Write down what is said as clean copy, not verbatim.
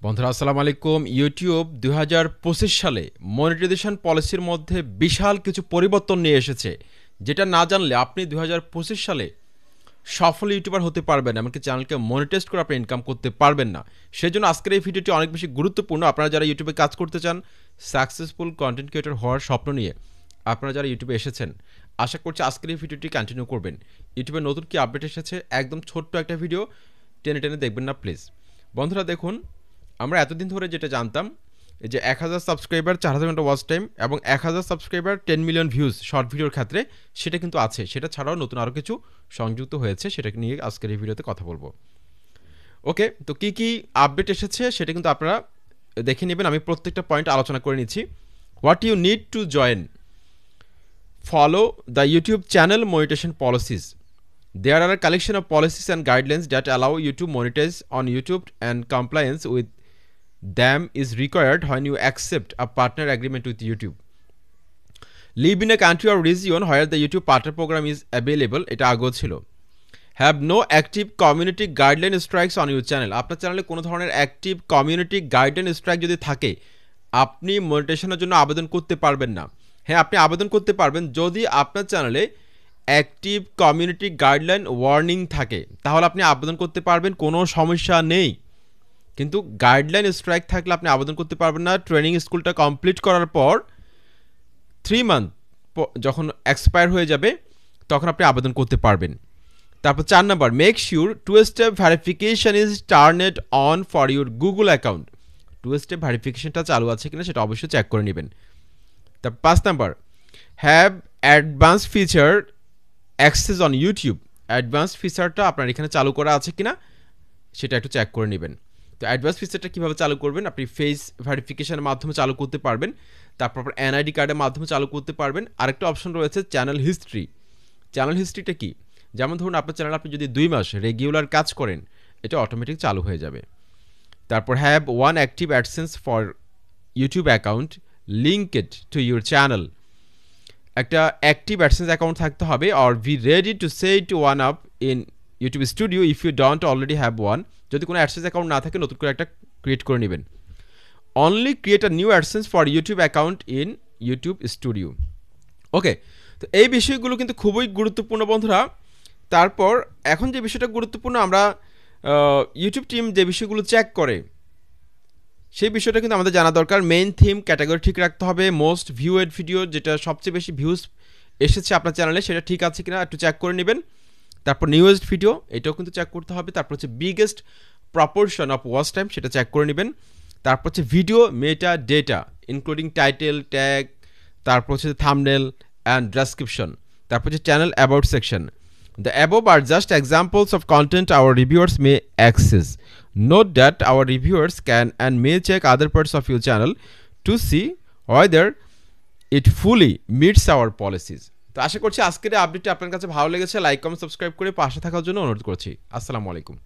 বন্ধুরা আসসালামু আলাইকুম। ইউটিউব 2025 সালে মনিটাইজেশন পলিসির মধ্যে বিশাল কিছু পরিবর্তন নিয়ে এসেছে, যেটা না জানলে আপনি 2025 সালে সফল ইউটিউবার হতে পারবেন, এমনকি চ্যানেলকে মনিটাইজ করে আপনি ইনকাম করতে পারবেন না। সেজন্য আজকের এই ভিডিওটি অনেক বেশি গুরুত্বপূর্ণ। আপনারা যারা ইউটিউবে কাজ করতে চান, সাকসেসফুল কন্টেন্ট ক্রিয়েটর হওয়ার স্বপ্ন নিয়ে আপনারা যারা ইউটিউবে এসেছেন, আশা করছি আজকের এই ভিডিওটি কন্টিনিউ করবেন। ইউটিউবে নতুন কি আপডেট এসেছে, একদম ছোট্ট একটা ভিডিও, টেনে টেনে দেখবেন না প্লিজ। বন্ধুরা দেখুন, আমরা এতদিন ধরে যেটা জানতাম যে 1000 সাবস্ক্রাইবার 4000 ঘন্টা ওয়াচ টাইম এবং 1000 সাবস্ক্রাইবার 10 মিলিয়ন ভিউজ শর্ট ভিডিওর ক্ষেত্রে, সেটা কিন্তু আছে। সেটা ছাড়াও নতুন আরও কিছু সংযুক্ত হয়েছে, সেটাকে নিয়ে আজকের এই ভিডিওতে কথা বলবো। ওকে, তো কী কী আপডেট এসেছে সেটা কিন্তু আপনারা দেখে নেবেন। আমি প্রত্যেকটা পয়েন্ট আলোচনা করে নিচ্ছি। What you need to join, follow the YouTube channel monetisation policies. There are a collection of policies and guidelines that allow you to monetize on YouTube, and compliance with them is required when you accept a partner agreement with YouTube. Live in a country or region where the YouTube partner program is available. এটা আগেও ছিল। Have no active community guideline strikes on your channel. আপনার চ্যানেলে কোনো ধরনের active community guideline strike যদি থাকে, আপনি মনিটাইজেশনের জন্য আবেদন করতে পারবেন না। হ্যাঁ, আপনি আবেদন করতে পারবেন যদি আপনার চ্যানেলে অ্যাক্টিভ কমিউনিটি গাইডলাইন ওয়ার্নিং থাকে, তাহলে আপনি আবেদন করতে পারবেন, কোনো সমস্যা নেই। কিন্তু গাইডলাইন স্ট্রাইক থাকলে আপনি আবেদন করতে পারবেন না। ট্রেনিং স্কুলটা কমপ্লিট করার পর 3 মান্থ যখন এক্সপায়ার হয়ে যাবে, তখন আপনি আবেদন করতে পারবেন। তারপর 4 number, make sure 2 step verification is turned on for your Google account. 2 step ভেরিফিকেশনটা চালু আছে কিনা সেটা অবশ্যই চেক করে নেবেন। তারপর 5 number, have advance feature access on YouTube. Advance ফিচারটা আপনার এখানে চালু করা আছে কিনা সেটা একটু চেক করে নেবেন। তো অ্যাডভান্স ফিচারটা কীভাবে চালু করবেন, আপনি ফেস ভেরিফিকেশনের মাধ্যমে চালু করতে পারবেন, তারপর এনআইডি কার্ডের মাধ্যমে চালু করতে পারবেন। আরেকটা অপশন রয়েছে চ্যানেল হিস্ট্রি। চ্যানেল হিস্ট্রিটা কি, যেমন ধরুন আপনার চ্যানেল আপনি যদি 2 মাস রেগুলার কাজ করেন, এটা অটোমেটিক চালু হয়ে যাবে। তারপর have 1 active AdSense for YouTube account linked to your channel. একটা অ্যাক্টিভ অ্যাডসেন্স অ্যাকাউন্ট থাকতে হবে। Or be ready to set one up in YouTube Studio if you don't already have one. যদি কোনো অ্যাডসেন্স অ্যাকাউন্ট না থাকে, নতুন করে একটা ক্রিয়েট করে নেবেন। Only create a new AdSense for YouTube account in YouTube Studio. Okay, তো এই বিষয়গুলো কিন্তু খুবই গুরুত্বপূর্ণ বন্ধুরা। তারপর এখন যে বিষয়টা গুরুত্বপূর্ণ, আমরা ইউটিউব টিম যে বিষয়গুলো চেক করে, সেই বিষয়টা কিন্তু আমাদের জানা দরকার। মেইন থিম ক্যাটাগরি ঠিক রাখতে হবে। মোস্ট ভিউয়েড ভিডিও, যেটা সবচেয়ে বেশি ভিউজ এসেছে আপনার চ্যানেলে, সেটা ঠিক আছে কিনা একটু চেক করে নেবেন। তারপর নিউয়েস্ট ভিডিও, এটাও কিন্তু চেক করতে হবে। তারপর হচ্ছে biggest proportion of watch time, সেটা চেক করে নেবেন। তারপর হচ্ছে video meta data including title, tag, তারপর হচ্ছে থাম্বনেল অ্যান্ড ডেসক্রিপশন। তারপর হচ্ছে channel about section. The above are just examples of content our reviewers may access. Note that our reviewers can and may check other parts of your channel to see whether it fully meets our policies. তো আশা করছি আজকের আপডেটটি আপনার কাছে ভালো লেগেছে। Like, comment, subscribe করে পাশে থাকার জন্য অনুরোধ করছি। আসসালামু আলাইকুম।